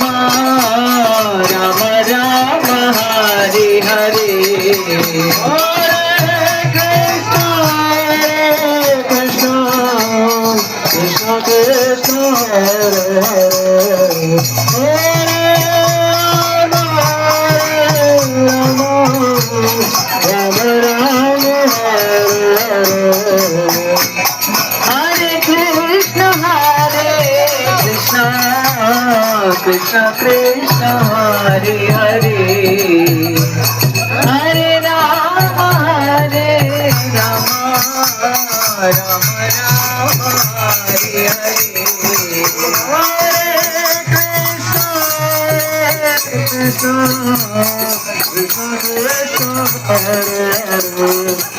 Ram Ram Hare Hare Hare Krishna Krishna Krishna Hare Hare Krishna Krishna Hare Hare Hare Ram Ram Ram Hare Hare Hare Krishna Krishna Krishna Hare Hare